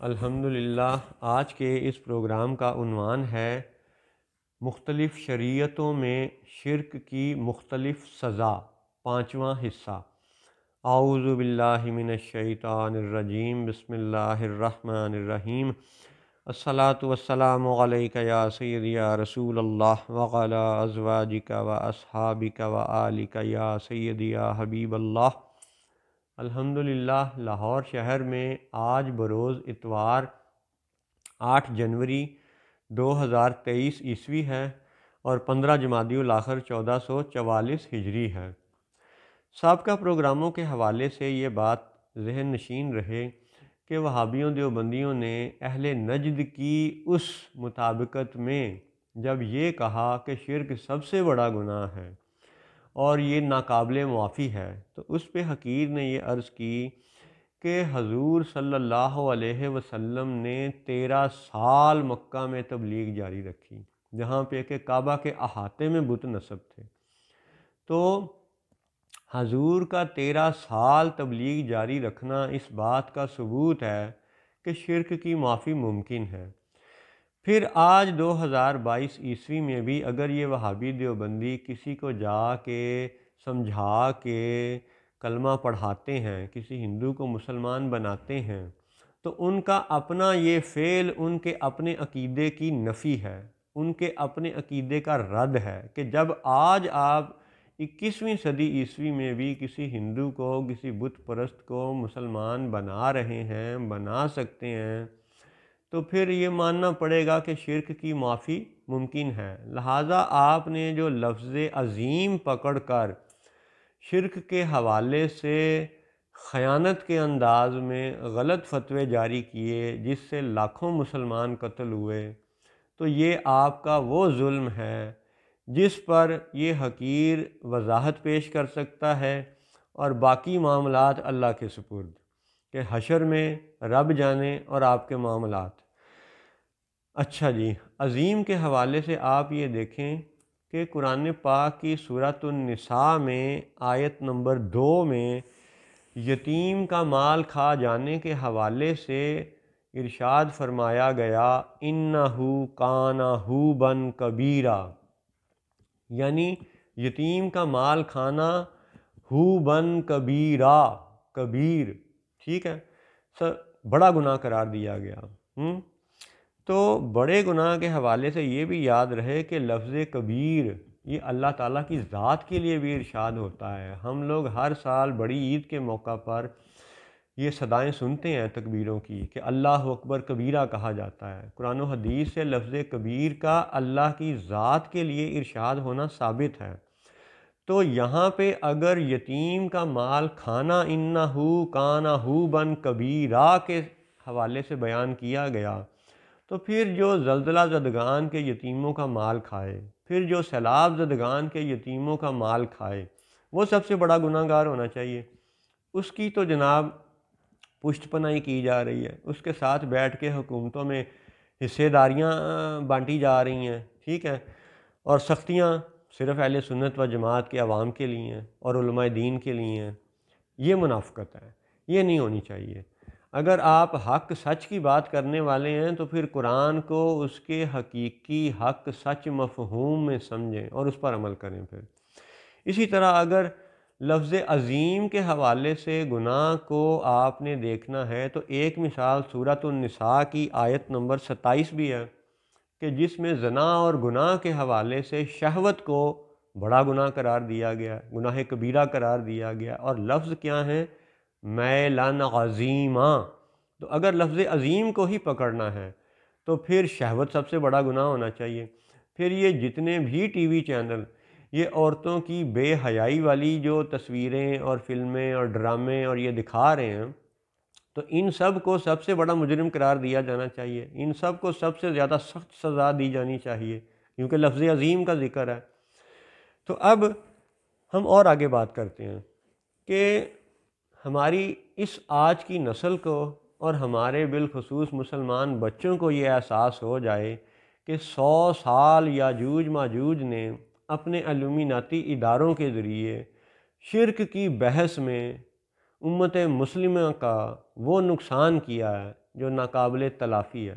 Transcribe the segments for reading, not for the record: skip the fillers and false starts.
الحمدللہ آج کے اس پروگرام کا عنوان ہے مختلف شریعتوں میں شرک کی مختلف سزا، پانچواں حصہ۔ اعوذ باللہ من الشیطان الرجیم، بسم اللہ الرحمن الرحیم۔ الصلاۃ والسلام علیک یا سیدی یا رسول اللہ وعلی ازواجک و اصحابک و آلک یا سیدی یا حبیب اللہ۔ الحمدللہ لاہور شہر میں آج بروز اتوار 8 جنوری 2023 عیسوی ہے اور 15 جمادی الاخر 1444 ہجری ہے۔ سابقہ پروگراموں کے حوالے سے یہ بات ذہن نشین رہے کہ وہابیوں دیوبندیوں نے اہل نجد کی اس مطابقت میں جب یہ کہا کہ شرک سب سے بڑا گناہ ہے اور یہ ناقابل معافی ہے، تو اس پہ حقیر نے یہ عرض کی کہ حضور صلی اللہ علیہ وسلم نے 13 سال مکہ میں تبلیغ جاری رکھی، جہاں پہ کہ کعبہ کے احاطے میں بت نصب تھے۔ تو حضور کا 13 سال تبلیغ جاری رکھنا اس بات کا ثبوت ہے کہ شرک کی معافی ممکن ہے۔ پھر آج 2022 عیسوی میں بھی اگر یہ وہابی دیوبندی کسی کو جا کے سمجھا کے کلمہ پڑھاتے ہیں، کسی ہندو کو مسلمان بناتے ہیں، تو ان کا اپنا یہ فعل ان کے اپنے عقیدے کی نفی ہے، ان کے اپنے عقیدے کا رد ہے کہ جب آج آپ 21ویں صدی عیسوی میں بھی کسی ہندو کو، کسی بت پرست کو مسلمان بنا رہے ہیں، بنا سکتے ہیں، تو پھر یہ ماننا پڑے گا کہ شرک کی معافی ممکن ہے۔ لہٰذا آپ نے جو لفظ عظیم پکڑ کر شرک کے حوالے سے خیانت کے انداز میں غلط فتوے جاری کیے جس سے لاکھوں مسلمان قتل ہوئے، تو یہ آپ کا وہ ظلم ہے جس پر یہ حقیر وضاحت پیش کر سکتا ہے، اور باقی معاملات اللہ کے سپرد کہ حشر میں رب جانے اور آپ کے معاملات۔ اچھا جی، عظیم کے حوالے سے آپ یہ دیکھیں کہ قرآن پاک کی سورۃ النساء میں آیت نمبر 2 میں یتیم کا مال کھا جانے کے حوالے سے ارشاد فرمایا گیا اِنَّهُ کَانَ حُوبًا کبیرا، یعنی یتیم کا مال کھانا حُوبًا کبیرا، کبیر، ٹھیک ہے، بڑا گناہ قرار دیا گیا۔ تو بڑے گناہ کے حوالے سے یہ بھی یاد رہے کہ لفظ کبیر یہ اللہ تعالیٰ کی ذات کے لیے بھی ارشاد ہوتا ہے۔ ہم لوگ ہر سال بڑی عید کے موقع پر یہ صدائیں سنتے ہیں تکبیروں کی کہ اللہ اکبر کبیرہ کہا جاتا ہے۔ قرآن و حدیث سے لفظ کبیر کا اللہ کی ذات کے لیے ارشاد ہونا ثابت ہے۔ تو یہاں پہ اگر یتیم کا مال کھانا اِنَّهُ کَانَ حُوبًا کبیرا کے حوالے سے بیان کیا گیا، تو پھر جو زلزلہ زدگان کے یتیموں کا مال کھائے، پھر جو سیلاب زدگان کے یتیموں کا مال کھائے، وہ سب سے بڑا گناہ گار ہونا چاہیے۔ اس کی تو جناب پشت پناہی کی جا رہی ہے، اس کے ساتھ بیٹھ کے حکومتوں میں حصے داریاں بانٹی جا رہی ہیں، ٹھیک ہے، اور سختیاں صرف اہل سنت و جماعت کے عوام کے لیے ہیں اور علماء دین کے لیے ہیں۔ یہ منافقت ہے، یہ نہیں ہونی چاہیے۔ اگر آپ حق سچ کی بات کرنے والے ہیں تو پھر قرآن کو اس کے حقیقی حق سچ مفہوم میں سمجھیں اور اس پر عمل کریں۔ پھر اسی طرح اگر لفظ عظیم کے حوالے سے گناہ کو آپ نے دیکھنا ہے تو ایک مثال سورۃ النساء کی آیت نمبر 27 بھی ہے کہ جس میں زنا اور گناہ کے حوالے سے شہوت کو بڑا گناہ قرار دیا گیا، گناہ کبیرہ قرار دیا گیا، اور لفظ کیا ہے؟ میلن عظیما۔ تو اگر لفظ عظیم کو ہی پکڑنا ہے تو پھر شہوت سب سے بڑا گناہ ہونا چاہیے۔ پھر یہ جتنے بھی ٹی وی چینل یہ عورتوں کی بے حیائی والی جو تصویریں اور فلمیں اور ڈرامے اور یہ دکھا رہے ہیں، تو ان سب کو سب سے بڑا مجرم قرار دیا جانا چاہیے، ان سب کو سب سے زیادہ سخت سزا دی جانی چاہیے، کیونکہ لفظ عظیم کا ذکر ہے۔ تو اب ہم اور آگے بات کرتے ہیں کہ ہماری اس آج کی نسل کو اور ہمارے بالخصوص مسلمان بچوں کو یہ احساس ہو جائے کہ 100 سال یاجوج ماجوج نے اپنے علومیناتی اداروں کے ذریعے شرک کی بحث میں امت مسلمہ کا وہ نقصان کیا ہے جو ناقابل تلافی ہے،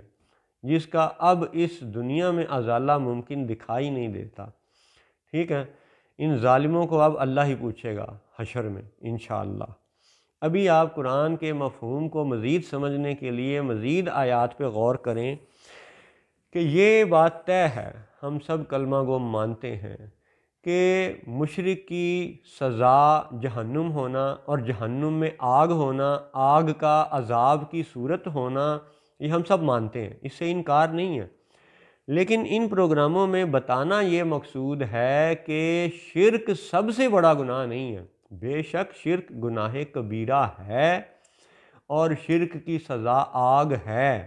جس کا اب اس دنیا میں ازالہ ممکن دکھائی نہیں دیتا، ٹھیک ہے۔ ان ظالموں کو اب اللہ ہی پوچھے گا حشر میں انشاءاللہ۔ ابھی آپ قرآن کے مفہوم کو مزید سمجھنے کے لیے مزید آیات پہ غور کریں کہ یہ بات طے ہے، ہم سب کلمہ گو مانتے ہیں کہ مشرک کی سزا جہنم ہونا اور جہنم میں آگ ہونا، آگ کا عذاب کی صورت ہونا، یہ ہم سب مانتے ہیں، اس سے انکار نہیں ہے۔ لیکن ان پروگراموں میں بتانا یہ مقصود ہے کہ شرک سب سے بڑا گناہ نہیں ہے۔ بے شک شرک گناہ کبیرہ ہے اور شرک کی سزا آگ ہے،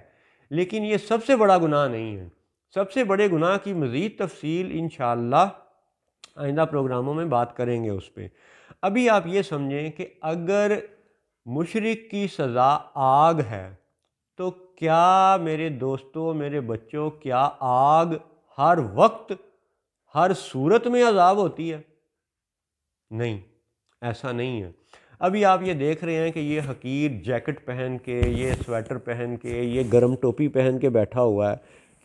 لیکن یہ سب سے بڑا گناہ نہیں ہے۔ سب سے بڑے گناہ کی مزید تفصیل انشاءاللہ آئندہ پروگراموں میں بات کریں گے اس پہ۔ ابھی آپ یہ سمجھیں کہ اگر مشرک کی سزا آگ ہے تو کیا میرے دوستوں، میرے بچوں، کیا آگ ہر وقت ہر صورت میں عذاب ہوتی ہے؟ نہیں، ایسا نہیں ہے۔ ابھی آپ یہ دیکھ رہے ہیں کہ یہ حقیر جیکٹ پہن کے، یہ سویٹر پہن کے، یہ گرم ٹوپی پہن کے بیٹھا ہوا ہے،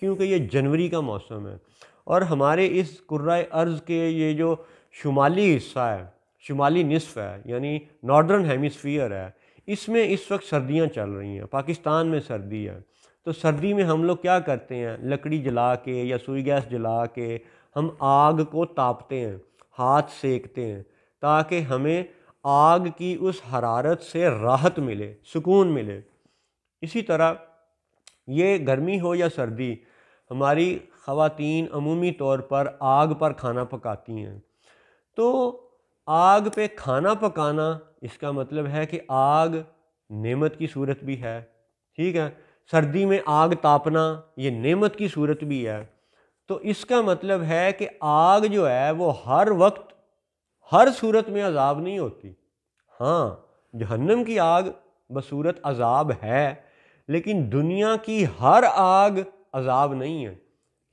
کیونکہ یہ جنوری کا موسم ہے اور ہمارے اس کرۂ ارض کے یہ جو شمالی حصہ ہے، شمالی نصف ہے، یعنی نارڈرن ہیمیسفیئر ہے، اس میں اس وقت سردیاں چل رہی ہیں، پاکستان میں سردی ہے۔ تو سردی میں ہم لوگ کیا کرتے ہیں؟ لکڑی جلا کے یا سوئی گیس جلا کے ہم آگ کو تاپتے ہیں، ہاتھ سیکتے ہیں، تاکہ ہمیں آگ کی اس حرارت سے راحت ملے، سکون ملے۔ اسی طرح یہ گرمی ہو یا سردی، ہماری خواتین عمومی طور پر آگ پر کھانا پکاتی ہیں۔ تو آگ پہ کھانا پکانا اس کا مطلب ہے کہ آگ نعمت کی صورت بھی ہے، ٹھیک ہے۔ سردی میں آگ تاپنا یہ نعمت کی صورت بھی ہے۔ تو اس کا مطلب ہے کہ آگ جو ہے وہ ہر وقت ہر صورت میں عذاب نہیں ہوتی۔ ہاں، جہنم کی آگ بصورت عذاب ہے، لیکن دنیا کی ہر آگ عذاب نہیں ہے،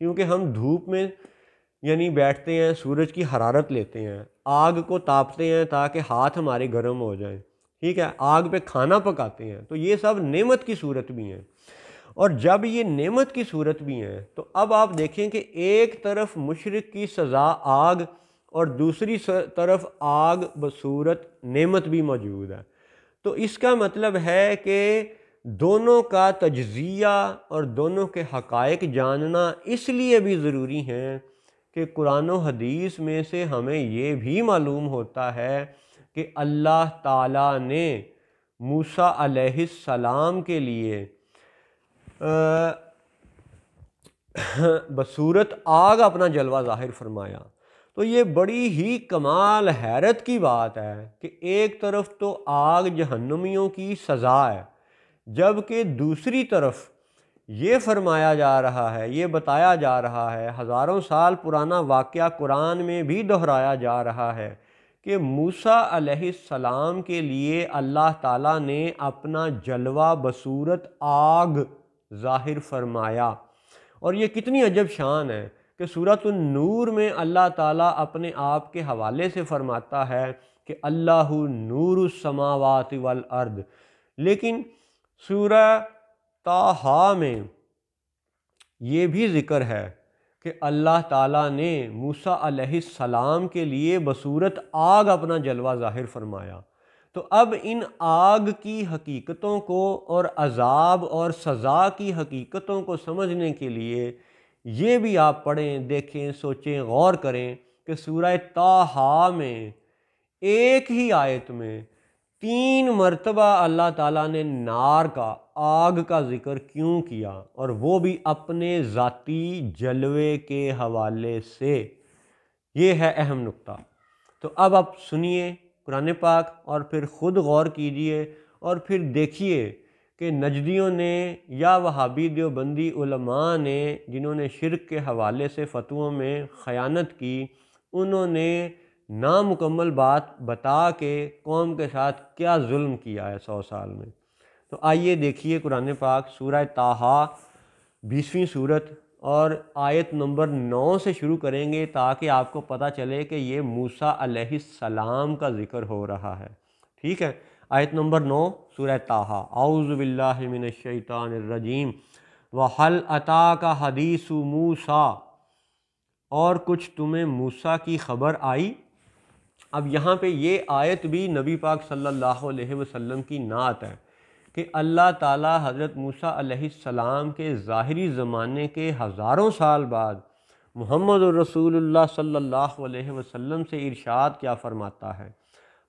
کیونکہ ہم دھوپ میں یعنی بیٹھتے ہیں، سورج کی حرارت لیتے ہیں، آگ کو تاپتے ہیں تاکہ ہاتھ ہمارے گرم ہو جائیں، ٹھیک ہے، آگ پہ کھانا پکاتے ہیں، تو یہ سب نعمت کی صورت بھی ہیں۔ اور جب یہ نعمت کی صورت بھی ہیں تو اب آپ دیکھیں کہ ایک طرف مشرک کی سزا آگ اور دوسری طرف آگ بصورت نعمت بھی موجود ہے۔ تو اس کا مطلب ہے کہ دونوں کا تجزیہ اور دونوں کے حقائق جاننا اس لیے بھی ضروری ہیں کہ قرآن و حدیث میں سے ہمیں یہ بھی معلوم ہوتا ہے کہ اللہ تعالیٰ نے موسیٰ علیہ السلام کے لیے بصورت آگ اپنا جلوہ ظاہر فرمایا۔ تو یہ بڑی ہی کمال حیرت کی بات ہے کہ ایک طرف تو آگ جہنمیوں کی سزا ہے، جبکہ دوسری طرف یہ فرمایا جا رہا ہے، یہ بتایا جا رہا ہے، ہزاروں سال پرانا واقعہ قرآن میں بھی دہرایا جا رہا ہے کہ موسیٰ علیہ السلام کے لیے اللہ تعالیٰ نے اپنا جلوہ بصورت آگ ظاہر فرمایا۔ اور یہ کتنی عجب شان ہے کہ سورۃ النور میں اللہ تعالیٰ اپنے آپ کے حوالے سے فرماتا ہے کہ اللہ نور السماوات والارض، لیکن سورہ طٰہٰ میں یہ بھی ذکر ہے کہ اللہ تعالیٰ نے موسیٰ علیہ السلام کے لیے بصورت آگ اپنا جلوہ ظاہر فرمایا۔ تو اب ان آگ کی حقیقتوں کو اور عذاب اور سزا کی حقیقتوں کو سمجھنے کے لیے یہ بھی آپ پڑھیں، دیکھیں، سوچیں، غور کریں کہ سورہ طٰہٰ میں ایک ہی آیت میں 3 مرتبہ اللہ تعالیٰ نے نار کا، آگ کا ذکر کیوں کیا، اور وہ بھی اپنے ذاتی جلوے کے حوالے سے۔ یہ ہے اہم نقطہ۔ تو اب آپ سنیے قرآن پاک اور پھر خود غور کیجئے اور پھر دیکھیے کہ نجدیوں نے یا وہابی دیوبندی علماء نے جنہوں نے شرک کے حوالے سے فتووں میں خیانت کی، انہوں نے نامکمل بات بتا کے قوم کے ساتھ کیا ظلم کیا ہے 100 سال میں۔ تو آئیے دیکھیے قرآن پاک سورہ طٰہٰ 20ویں سورت اور آیت نمبر 9 سے شروع کریں گے تاکہ آپ کو پتہ چلے کہ یہ موسیٰ علیہ السلام کا ذکر ہو رہا ہے، ٹھیک ہے۔ آیت نمبر 9 سورہ طٰہٰ، اعوذ باللہ من الشیطان الرجیم وَهَلْ أَتَاكَ حَدِيثُ مُوسیٰ، اور کچھ تمہیں موسیٰ کی خبر آئی۔ اب یہاں پہ یہ آیت بھی نبی پاک صلی اللہ علیہ وسلم کی نعت ہے کہ اللہ تعالیٰ حضرت موسیٰ علیہ السلام کے ظاہری زمانے کے ہزاروں سال بعد محمد الرسول اللہ صلی اللہ علیہ وسلم سے ارشاد کیا فرماتا ہے،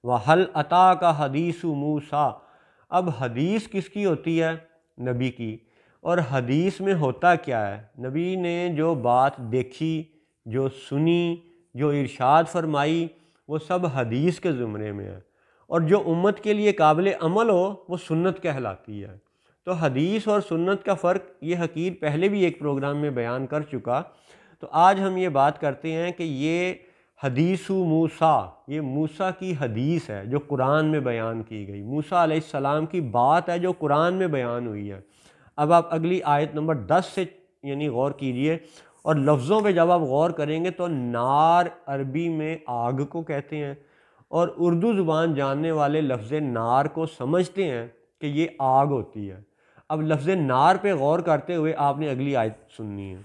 وَهَلْ أَتَاكَ حَدِيثُ مُوسیٰ۔ اب حدیث کس کی ہوتی ہے؟ نبی کی۔ اور حدیث میں ہوتا کیا ہے؟ نبی نے جو بات دیکھی، جو سنی، جو ارشاد فرمائی، وہ سب حدیث کے زمرے میں ہے، اور جو امت کے لیے قابل عمل ہو وہ سنت کہلاتی ہے۔ تو حدیث اور سنت کا فرق یہ حقیر پہلے بھی ایک پروگرام میں بیان کر چکا، تو آج ہم یہ بات کرتے ہیں کہ یہ حدیث موسیٰ، یہ موسیٰ کی حدیث ہے جو قرآن میں بیان کی گئی، موسیٰ علیہ السلام کی بات ہے جو قرآن میں بیان ہوئی ہے۔ اب آپ اگلی آیت نمبر 10 سے یعنی غور کیجئے، اور لفظوں پہ جب آپ غور کریں گے تو نار عربی میں آگ کو کہتے ہیں، اور اردو زبان جاننے والے لفظ نار کو سمجھتے ہیں کہ یہ آگ ہوتی ہے۔ اب لفظ نار پہ غور کرتے ہوئے آپ نے اگلی آیت سننی ہے،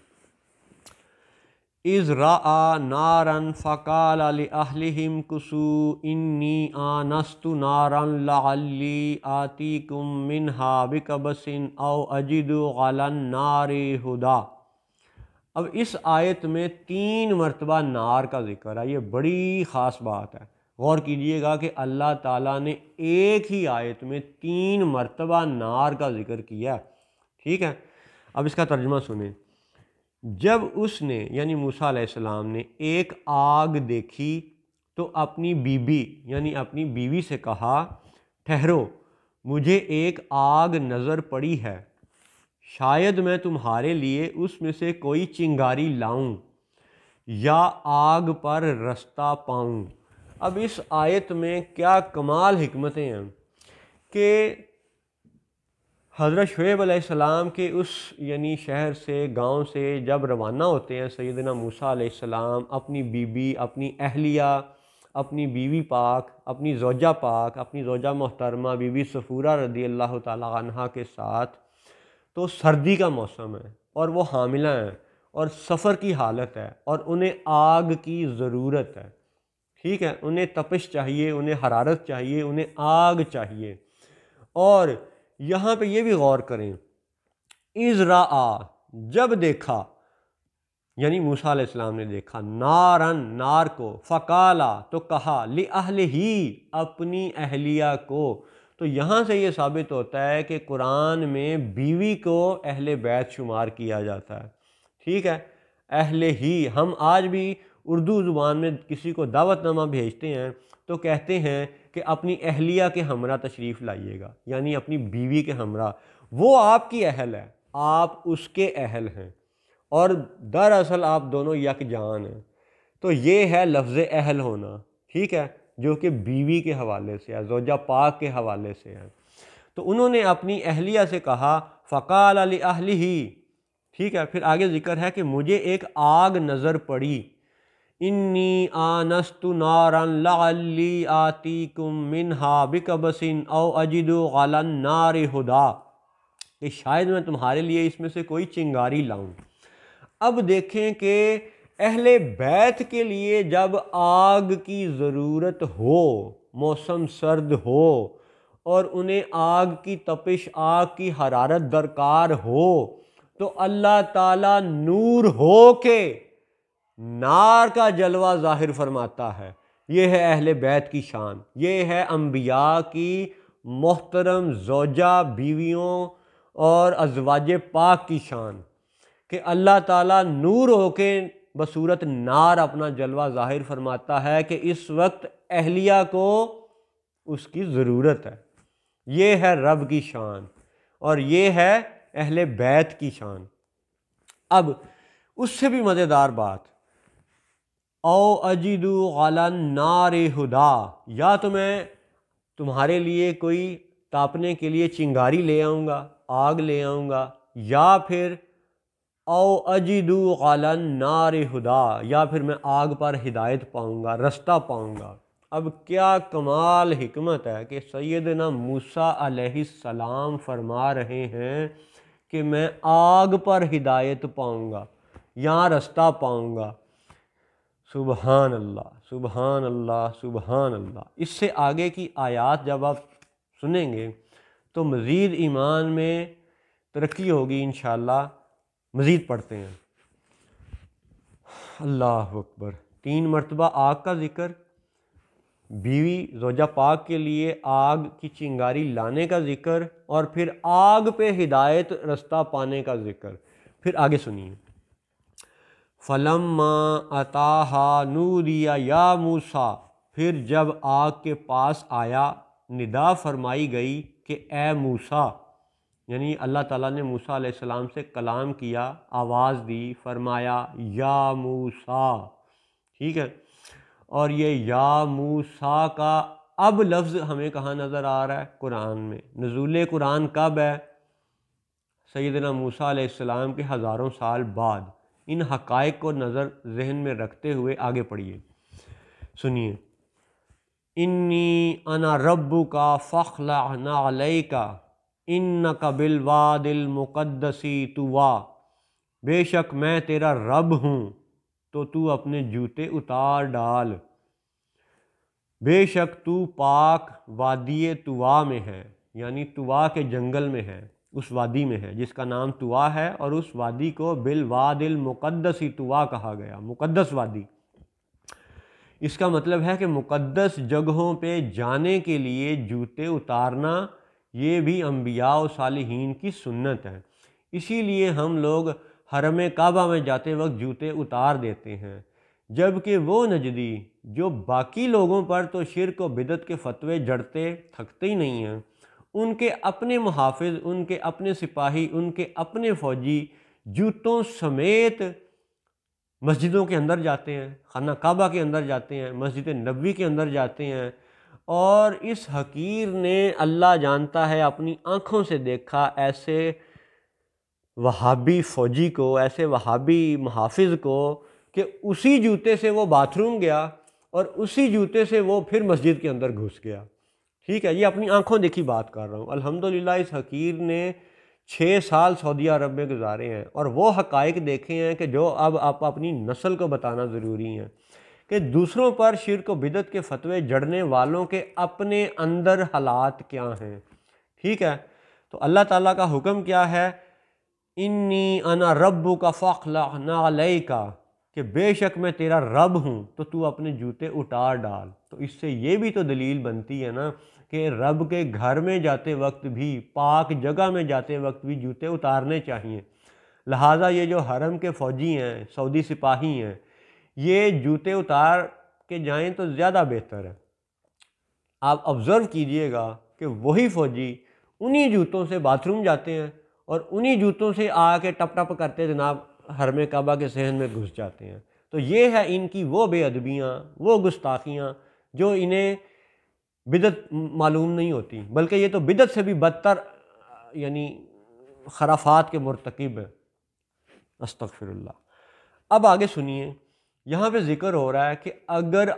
اِذْ رَأَىٰ نَارًا فَقَالَ لِأَهْلِهِمْ امْكُثُوا إِنِّي آنَسْتُ نَارًا لَعَلِّي آتِيكُم مِّنْهَا بِقَبَسٍ أَوْ أَجِدُ عَلَى النَّارِ هُدًى۔ اب اس آیت میں 3 مرتبہ نار کا ذکر ہے، یہ بڑی خاص بات ہے، غور کیجئے گا کہ اللہ تعالیٰ نے ایک ہی آیت میں 3 مرتبہ نار کا ذکر کیا، ٹھیک ہے۔ اب اس کا ترجمہ سنیں، جب اس نے یعنی موسیٰ علیہ السلام نے ایک آگ دیکھی تو اپنی بیوی یعنی اپنی بیوی سے کہا، ٹھہرو، مجھے ایک آگ نظر پڑی ہے، شاید میں تمہارے لیے اس میں سے کوئی چنگاری لاؤں یا آگ پر رستہ پاؤں۔ اب اس آیت میں کیا کمال حکمتیں ہیں کہ حضرت شعیب علیہ السلام کے اس یعنی شہر سے، گاؤں سے جب روانہ ہوتے ہیں سیدنا موسیٰ علیہ السلام اپنی بیوی، اپنی اہلیہ، اپنی بیوی پاک، اپنی زوجہ پاک، اپنی زوجہ محترمہ بی بی صفورہ رضی اللہ تعالیٰ عنہا کے ساتھ، تو سردی کا موسم ہے اور وہ حاملہ ہیں اور سفر کی حالت ہے اور انہیں آگ کی ضرورت ہے، ٹھیک ہے، انہیں تپش چاہیے، انہیں حرارت چاہیے، انہیں آگ چاہیے۔ اور یہاں پہ یہ بھی غور کریں، اِذْ رَأَىٰ، جب دیکھا، یعنی موسیٰ علیہ السلام نے دیکھا، نارن، نار کو، فقالا، تو کہا، لِأَهْلِهِ، اپنی اہلیہ کو۔ تو یہاں سے یہ ثابت ہوتا ہے کہ قرآن میں بیوی کو اہل بیت شمار کیا جاتا ہے، ٹھیک ہے، اہل ہی۔ ہم آج بھی اردو زبان میں کسی کو دعوت نامہ بھیجتے ہیں تو کہتے ہیں کہ اپنی اہلیہ کے ہمراہ تشریف لائیے گا، یعنی اپنی بیوی کے ہمراہ، وہ آپ کی اہل ہے، آپ اس کے اہل ہیں، اور دراصل آپ دونوں یکجان ہیں۔ تو یہ ہے لفظ اہل ہونا، ٹھیک ہے، جو کہ بیوی کے حوالے سے ہے، زوجہ پاک کے حوالے سے ہے۔ تو انہوں نے اپنی اہلیہ سے کہا، فقال لأہلہ، ٹھیک ہے، پھر آگے ذکر ہے کہ مجھے ایک آگ نظر پڑی، انی آنست نارا لعلی آتیکم منہا بقبس او اجد علی النار ہدا، کہ شاید میں تمہارے لیے اس میں سے کوئی چنگاری لاؤں۔ اب دیکھیں کہ اہل بیت کے لیے جب آگ کی ضرورت ہو، موسم سرد ہو اور انہیں آگ کی تپش، آگ کی حرارت درکار ہو، تو اللہ تعالیٰ نور ہو کے نار کا جلوہ ظاہر فرماتا ہے۔ یہ ہے اہل بیت کی شان، یہ ہے انبیاء کی محترم زوجہ بیویوں اور ازواج پاک کی شان، کہ اللہ تعالیٰ نور ہو کے بصورت نار اپنا جلوہ ظاہر فرماتا ہے کہ اس وقت اہلیہ کو اس کی ضرورت ہے۔ یہ ہے رب کی شان اور یہ ہے اہل بیت کی شان۔ اب اس سے بھی مزیدار بات، او اجدو علی النار ہدا، یا تو میں تمہارے لیے کوئی تاپنے کے لیے چنگاری لے آؤں گا، آگ لے آؤں گا، یا پھر او اجدو علی النار ہدا، یا پھر میں آگ پر ہدایت پاؤں گا، رستہ پاؤں گا۔ اب کیا کمال حکمت ہے کہ سیدنا موسیٰ علیہ السلام فرما رہے ہیں کہ میں آگ پر ہدایت پاؤں گا، یہاں رستہ پاؤں گا۔ سبحان اللہ، سبحان اللہ، سبحان اللہ۔ اس سے آگے کی آیات جب آپ سنیں گے تو مزید ایمان میں ترقی ہوگی انشاءاللہ۔ مزید پڑھتے ہیں۔ اللہ اکبر۔ 3 مرتبہ آگ کا ذکر، بیوی زوجہ پاک کے لیے آگ کی چنگاری لانے کا ذکر، اور پھر آگ پہ ہدایت رستہ پانے کا ذکر۔ پھر آگے سنیے۔ فَلَمَّا أَتَاهَا نُودِيَ يَا مُوسَىٰ، پھر جب آگ کے پاس آیا ندا فرمائی گئی کہ اے موسیٰ، یعنی اللہ تعالیٰ نے موسیٰ علیہ السلام سے کلام کیا، آواز دی، فرمایا یا موسیٰ، ٹھیک ہے۔ اور یہ یا موسیٰ کا اب لفظ ہمیں کہاں نظر آ رہا ہے؟ قرآن میں۔ نزول قرآن کب ہے؟ سیدنا موسیٰ علیہ السلام کے ہزاروں سال بعد۔ ان حقائق کو نظر ذہن میں رکھتے ہوئے آگے پڑھیے، سنیے۔ انی انا ربک فاخلع نعلیک انک بالواد المقدس طویٰ، بے شک میں تیرا رب ہوں تو تو اپنے جوتے اتار ڈال، بے شک تو پاک وادی طویٰ میں ہے، یعنی طویٰ کے جنگل میں ہے، اس وادی میں ہے جس کا نام طویٰ ہے، اور اس وادی کو بالواد المقدس طویٰ کہا گیا، مقدس وادی۔ اس کا مطلب ہے کہ مقدس جگہوں پہ جانے کے لیے جوتے اتارنا یہ بھی انبیاء و صالحین کی سنت ہے۔ اسی لیے ہم لوگ حرم کعبہ میں جاتے وقت جوتے اتار دیتے ہیں، جبکہ وہ نجدی جو باقی لوگوں پر تو شرک و بدعت کے فتوے جڑتے تھکتے ہی نہیں ہیں، ان کے اپنے محافظ، ان کے اپنے سپاہی، ان کے اپنے فوجی جوتوں سمیت مسجدوں کے اندر جاتے ہیں، خانہ کعبہ کے اندر جاتے ہیں، مسجد نبوی کے اندر جاتے ہیں، اور اس حقیر نے اللہ جانتا ہے اپنی آنکھوں سے دیکھا ایسے وہابی فوجی کو، ایسے وہابی محافظ کو، کہ اسی جوتے سے وہ باتھ روم گیا اور اسی جوتے سے وہ پھر مسجد کے اندر گھس گیا، ٹھیک ہے۔ یہ اپنی آنکھوں دیکھی بات کر رہا ہوں۔ الحمدللہ اس حقیر نے 6 سال سعودی عرب میں گزارے ہیں، اور وہ حقائق دیکھے ہیں کہ جو اب آپ اپنی نسل کو بتانا ضروری ہیں، کہ دوسروں پر شرک و بدعت کے فتوے جڑنے والوں کے اپنے اندر حالات کیا ہیں، ٹھیک ہے۔ تو اللہ تعالیٰ کا حکم کیا ہے؟ انی انا ربک فاخلع نعلیک، کہ بے شک میں تیرا رب ہوں تو تو اپنے جوتے اتار ڈال۔ تو اس سے یہ بھی تو دلیل بنتی ہے نا کہ رب کے گھر میں جاتے وقت بھی، پاک جگہ میں جاتے وقت بھی جوتے اتارنے چاہیے۔ لہٰذا یہ جو حرم کے فوجی ہیں، سعودی سپاہی ہیں، یہ جوتے اتار کے جائیں تو زیادہ بہتر ہے۔ آپ آبزرو کیجئے گا کہ وہی فوجی انہی جوتوں سے باتھ روم جاتے ہیں اور انہی جوتوں سے آ کے ٹپ ٹپ کرتے جناب حرم کعبہ کے صحن میں گھس جاتے ہیں۔ تو یہ ہے ان کی وہ بے ادبیاں، وہ گستاخیاں جو انہیں بدعت معلوم نہیں ہوتی، بلکہ یہ تو بدعت سے بھی بدتر یعنی خرافات کے مرتکب ہیں۔ استغفر اللہ۔ اب آگے سنیے، یہاں پہ ذکر ہو رہا ہے کہ اگر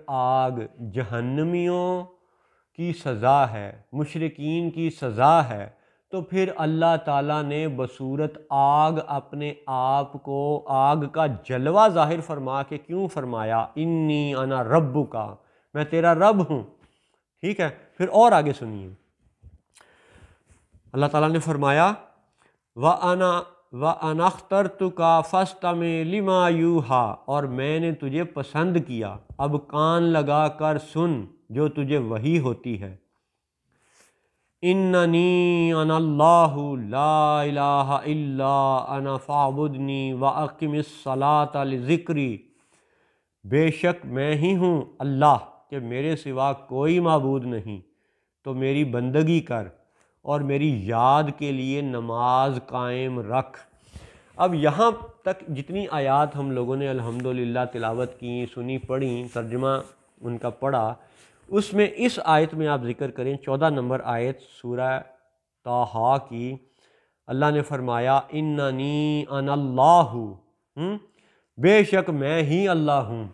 آگ جہنمیوں کی سزا ہے، مشرکین کی سزا ہے، تو پھر اللہ تعالیٰ نے بصورت آگ اپنے آپ کو آگ کا جلوہ ظاہر فرما کے کیوں فرمایا؟ انی انا ربک، میں تیرا رب ہوں، ٹھیک ہے۔ پھر اور آگے سنیے، اللہ تعالیٰ نے فرمایا وَأَنَا اخْتَرْتُكَ فَاسْتَمِعْ لِمَا يُوحَىٰ، اور میں نے تجھے پسند کیا، اب کان لگا کر سن جو تجھے وحی ہوتی ہے۔ اننی انا اللہ لا الہ الا انا فاعبدنی واقم الصلاۃ لذکری، بے شک میں ہی ہوں اللہ کہ میرے سوا کوئی معبود نہیں، تو میری بندگی کر اور میری یاد کے لیے نماز قائم رکھ۔ اب یہاں تک جتنی آیات ہم لوگوں نے الحمدللہ تلاوت کی، سنی، پڑھی، ترجمہ ان کا پڑھا، اس میں اس آیت میں آپ ذکر کریں 14 نمبر آیت سورہ طٰہٰ کی، اللہ نے فرمایا اننی انا اللہ، بے شک میں ہی اللہ ہوں۔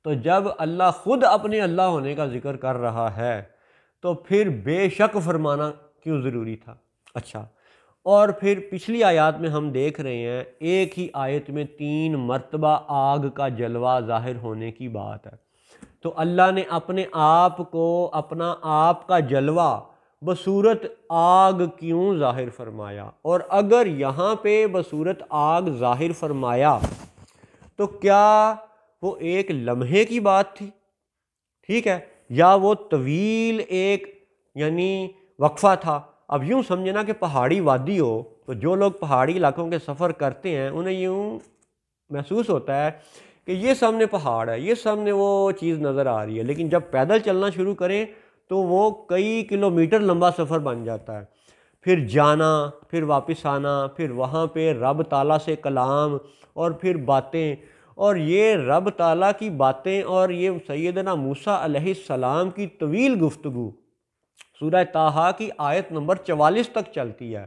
تو جب اللہ خود اپنے اللہ ہونے کا ذکر کر رہا ہے تو پھر بے شک فرمانا کیوں ضروری تھا؟ اچھا، اور پھر پچھلی آیات میں ہم دیکھ رہے ہیں ایک ہی آیت میں 3 مرتبہ آگ کا جلوہ ظاہر ہونے کی بات ہے۔ تو اللہ نے اپنے آپ کو، اپنا آپ کا جلوہ بصورت آگ کیوں ظاہر فرمایا؟ اور اگر یہاں پہ بصورت آگ ظاہر فرمایا تو کیا وہ ایک لمحے کی بات تھی؟ ٹھیک ہے، یا وہ طویل ایک یعنی وقفہ تھا؟ اب یوں سمجھنا کہ پہاڑی وادی ہو تو جو لوگ پہاڑی علاقوں کے سفر کرتے ہیں انہیں یوں محسوس ہوتا ہے کہ یہ سامنے پہاڑ ہے، یہ سامنے وہ چیز نظر آ رہی ہے، لیکن جب پیدل چلنا شروع کریں تو وہ کئی کلومیٹر لمبا سفر بن جاتا ہے، پھر جانا، پھر واپس آنا، پھر وہاں پہ رب تعالیٰ سے کلام، اور پھر باتیں، اور یہ رب تعالیٰ کی باتیں اور یہ سیدنا موسیٰ علیہ السلام کی طویل گفتگو سورہ طٰہٰ کی آیت نمبر 44 تک چلتی ہے۔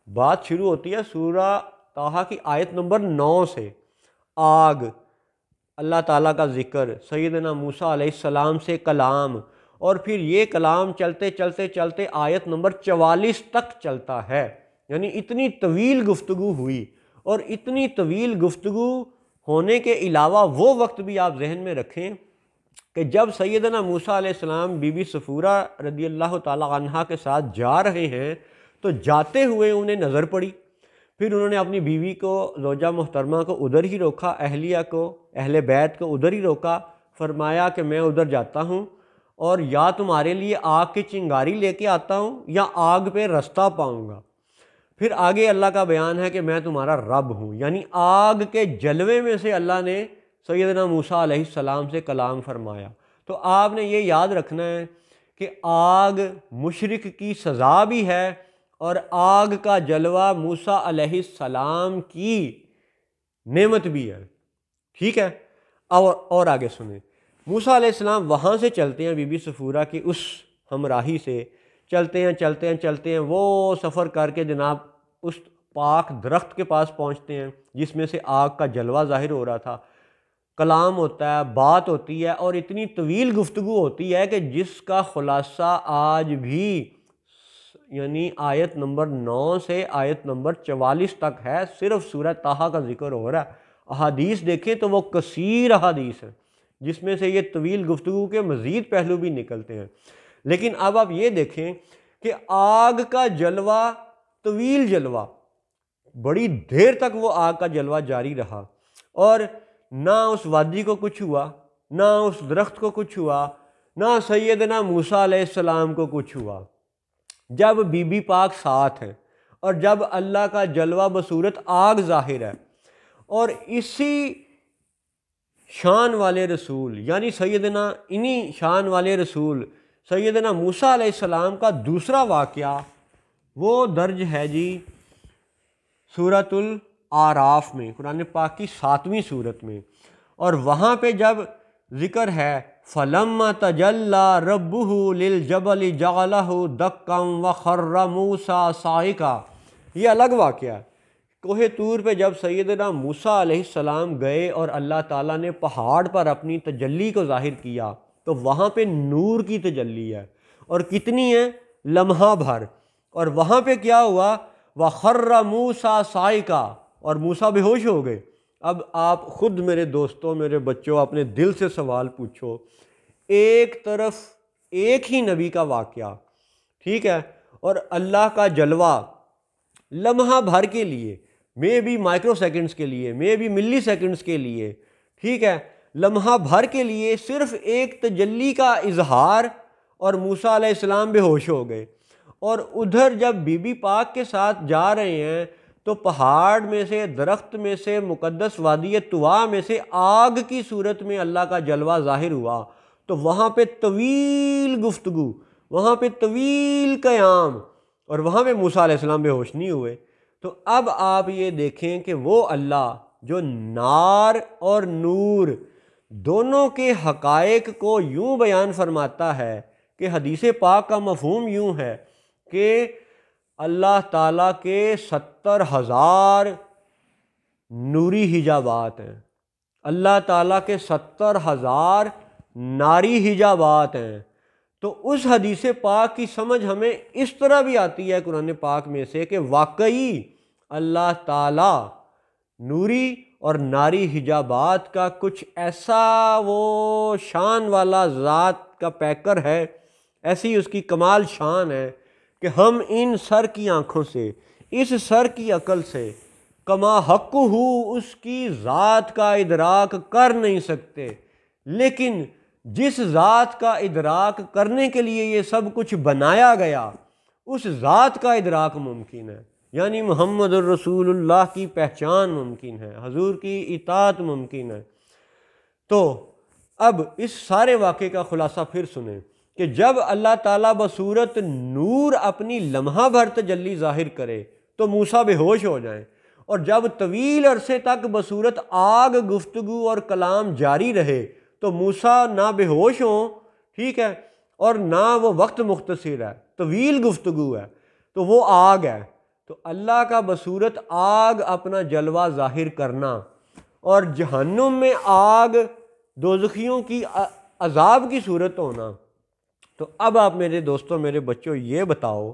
بات شروع ہوتی ہے سورہ طٰہٰ کی آیت نمبر 9 سے، آگ، اللہ تعالیٰ کا ذکر، سیدنا موسیٰ علیہ السلام سے کلام، اور پھر یہ کلام چلتے چلتے چلتے آیت نمبر 44 تک چلتا ہے۔ یعنی اتنی طویل گفتگو ہوئی، اور اتنی طویل گفتگو ہونے کے علاوہ وہ وقت بھی آپ ذہن میں رکھیں کہ جب سیدنا موسیٰ علیہ السلام بی بی صفورہ رضی اللہ تعالی عنہا کے ساتھ جا رہے ہیں تو جاتے ہوئے انہیں نظر پڑی، پھر انہوں نے اپنی بیوی کو، زوجہ محترمہ کو ادھر ہی روکا، اہلیہ کو، اہل بیت کو ادھر ہی روکا، فرمایا کہ میں ادھر جاتا ہوں اور یا تمہارے لیے آگ کی چنگاری لے کے آتا ہوں یا آگ پہ رستہ پاؤں گا۔ پھر آگے اللہ کا بیان ہے کہ میں تمہارا رب ہوں، یعنی آگ کے جلوے میں سے اللہ نے سیدنا موسیٰ علیہ السلام سے کلام فرمایا۔ تو آپ نے یہ یاد رکھنا ہے کہ آگ مشرک کی سزا بھی ہے اور آگ کا جلوہ موسیٰ علیہ السلام کی نعمت بھی ہے، ٹھیک ہے؟ اور آگے سنیں، موسیٰ علیہ السلام وہاں سے چلتے ہیں بی بی صفورہ کی اس ہمراہی سے، چلتے ہیں وہ سفر کر کے جناب اس پاک درخت کے پاس پہنچتے ہیں جس میں سے آگ کا جلوہ ظاہر ہو رہا تھا، کلام ہوتا ہے، بات ہوتی ہے، اور اتنی طویل گفتگو ہوتی ہے کہ جس کا خلاصہ آج بھی یعنی آیت نمبر 9 سے آیت نمبر 44 تک ہے، صرف سورہ طٰہٰ کا ذکر ہو رہا ہے۔ احادیث دیکھیں تو وہ کثیر احادیث ہیں جس میں سے یہ طویل گفتگو کے مزید پہلو بھی نکلتے ہیں۔ لیکن اب آپ یہ دیکھیں کہ آگ کا جلوہ، طویل جلوہ، بڑی دیر تک وہ آگ کا جلوہ جاری رہا، اور نہ اس وادی کو کچھ ہوا، نہ اس درخت کو کچھ ہوا، نہ سیدنا موسیٰ علیہ السلام کو کچھ ہوا۔ جب بی بی پاک ساتھ ہیں اور جب اللہ کا جلوہ بصورت آگ ظاہر ہے، اور اسی شان والے رسول یعنی سیدنا انہی شان والے رسول سیدنا موسیٰ علیہ السلام کا دوسرا واقعہ وہ درج ہے جی سورۃ الاعراف میں، قرآن پاک کی 7ویں سورت میں، اور وہاں پہ جب ذکر ہے فَلَمَّا تَجَلَّى رَبُّهُ لِلْجَبَلِ جَعَلَهُ دَكًّا وَخَرَّ مُوسَىٰ صَعِقًا، یہ الگ واقعہ ہے۔ کوہ طور پہ جب سیدنا موسیٰ علیہ السلام گئے اور اللہ تعالیٰ نے پہاڑ پر اپنی تجلی کو ظاہر کیا تو وہاں پہ نور کی تجلی ہے، اور کتنی ہے؟ لمحہ بھر۔ اور وہاں پہ کیا ہوا؟ وَخَرَّ مُوسَىٰ صَعِقًا، اور موسیٰ بے ہوش ہو گئے۔ اب آپ خود میرے دوستوں، میرے بچوں، اپنے دل سے سوال پوچھو، ایک طرف ایک ہی نبی کا واقعہ، ٹھیک ہے، اور اللہ کا جلوہ لمحہ بھر کے لیے، میں بھی مائکرو سیکنڈز کے لیے، میں بھی ملی سیکنڈز کے لیے، ٹھیک ہے، لمحہ بھر کے لیے صرف ایک تجلی کا اظہار، اور موسیٰ علیہ السلام بے ہوش ہو گئے۔ اور ادھر جب بی بی پاک کے ساتھ جا رہے ہیں تو پہاڑ میں سے، درخت میں سے، مقدس وادی طوا میں سے آگ کی صورت میں اللہ کا جلوہ ظاہر ہوا، تو وہاں پہ طویل گفتگو، وہاں پہ طویل قیام، اور وہاں پہ موسیٰ علیہ السلام بے ہوش نہیں ہوئے۔ تو اب آپ یہ دیکھیں کہ وہ اللہ جو نار اور نور دونوں کے حقائق کو یوں بیان فرماتا ہے کہ حدیث پاک کا مفہوم یوں ہے کہ اللہ تعالیٰ کے 70,000 نوری حجابات ہیں، اللہ تعالیٰ کے 70,000 ناری حجابات ہیں۔ تو اس حدیث پاک کی سمجھ ہمیں اس طرح بھی آتی ہے قرآن پاک میں سے کہ واقعی اللہ تعالیٰ نوری اور ناری حجابات کا کچھ ایسا وہ شان والا ذات کا پیکر ہے، ایسی اس کی کمال شان ہے کہ ہم ان سر کی آنکھوں سے، اس سر کی عقل سے کما حق ہو اس کی ذات کا ادراک کر نہیں سکتے، لیکن جس ذات کا ادراک کرنے کے لیے یہ سب کچھ بنایا گیا اس ذات کا ادراک ممکن ہے، یعنی محمد الرسول اللہ کی پہچان ممکن ہے، حضور کی اطاعت ممکن ہے۔ تو اب اس سارے واقعے کا خلاصہ پھر سنیں کہ جب اللہ تعالیٰ بصورت نور اپنی لمحہ بھر تجلی ظاہر کرے تو موسیٰ بے ہوش ہو جائیں، اور جب طویل عرصے تک بصورت آگ گفتگو اور کلام جاری رہے تو موسیٰ نہ بے ہوش ہوں، ٹھیک ہے، اور نہ وہ وقت مختصر ہے، طویل گفتگو ہے، تو وہ آگ ہے۔ تو اللہ کا بصورت آگ اپنا جلوہ ظاہر کرنا اور جہنم میں آگ دوزخیوں کی عذاب کی صورت ہونا، تو اب آپ میرے دوستوں، میرے بچوں، یہ بتاؤ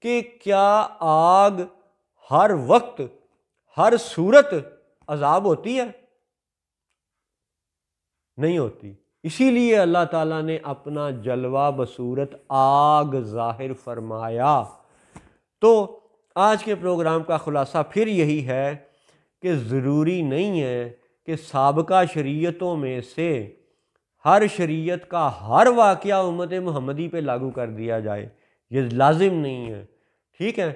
کہ کیا آگ ہر وقت ہر صورت عذاب ہوتی ہے؟ نہیں ہوتی۔ اسی لیے اللہ تعالیٰ نے اپنا جلوہ بصورت آگ ظاہر فرمایا۔ تو آج کے پروگرام کا خلاصہ پھر یہی ہے کہ ضروری نہیں ہے کہ سابقہ شریعتوں میں سے ہر شریعت کا ہر واقعہ امت محمدی پہ لاگو کر دیا جائے، یہ لازم نہیں ہے، ٹھیک ہے۔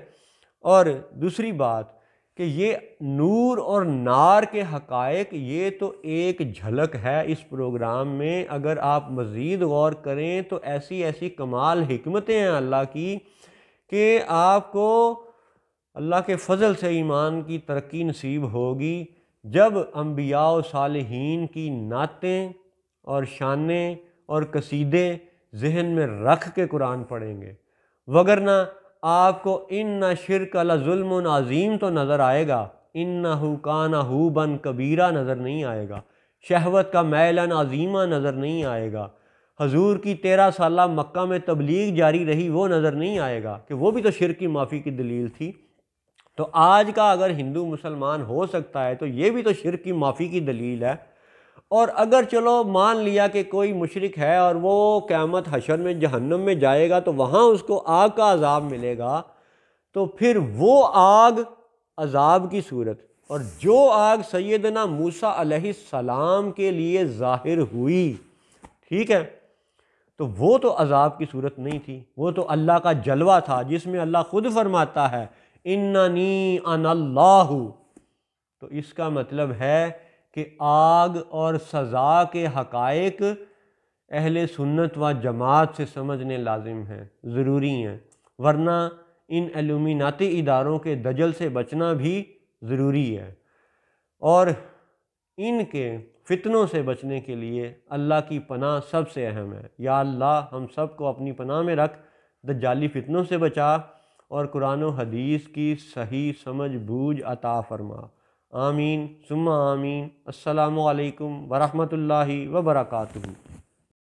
اور دوسری بات کہ یہ نور اور نار کے حقائق یہ تو ایک جھلک ہے اس پروگرام میں، اگر آپ مزید غور کریں تو ایسی ایسی کمال حکمتیں ہیں اللہ کی کہ آپ کو اللہ کے فضل سے ایمان کی ترقی نصیب ہوگی جب انبیاء و صالحین کی نعتیں اور شانیں اور قصیدے ذہن میں رکھ کے قرآن پڑھیں گے، وگرنہ آپ کو ان شرک لظلم عظیم تو نظر آئے گا، انہ کان حوبا کبیرہ نظر نہیں آئے گا، شہوت کا میلن عظیمہ نظر نہیں آئے گا، حضور کی 13 سالہ مکہ میں تبلیغ جاری رہی وہ نظر نہیں آئے گا کہ وہ بھی تو شرک کی معافی کی دلیل تھی۔ تو آج کا اگر ہندو مسلمان ہو سکتا ہے تو یہ بھی تو شرک کی معافی کی دلیل ہے۔ اور اگر چلو مان لیا کہ کوئی مشرک ہے اور وہ قیامت حشر میں جہنم میں جائے گا تو وہاں اس کو آگ کا عذاب ملے گا، تو پھر وہ آگ عذاب کی صورت، اور جو آگ سیدنا موسیٰ علیہ السلام کے لیے ظاہر ہوئی، ٹھیک ہے، تو وہ تو عذاب کی صورت نہیں تھی، وہ تو اللہ کا جلوہ تھا جس میں اللہ خود فرماتا ہے اننی انا اللہ۔ تو اس کا مطلب ہے کہ آگ اور سزا کے حقائق اہل سنت و جماعت سے سمجھنے لازم ہیں، ضروری ہیں، ورنہ ان الومناتی اداروں کے دجل سے بچنا بھی ضروری ہے، اور ان کے فتنوں سے بچنے کے لیے اللہ کی پناہ سب سے اہم ہے۔ یا اللہ ہم سب کو اپنی پناہ میں رکھ، دجالی فتنوں سے بچا، اور قرآن و حدیث کی صحیح سمجھ بوجھ عطا فرما۔ آمین ثم آمین۔ السلام علیکم ورحمۃ اللہ وبرکاتہ۔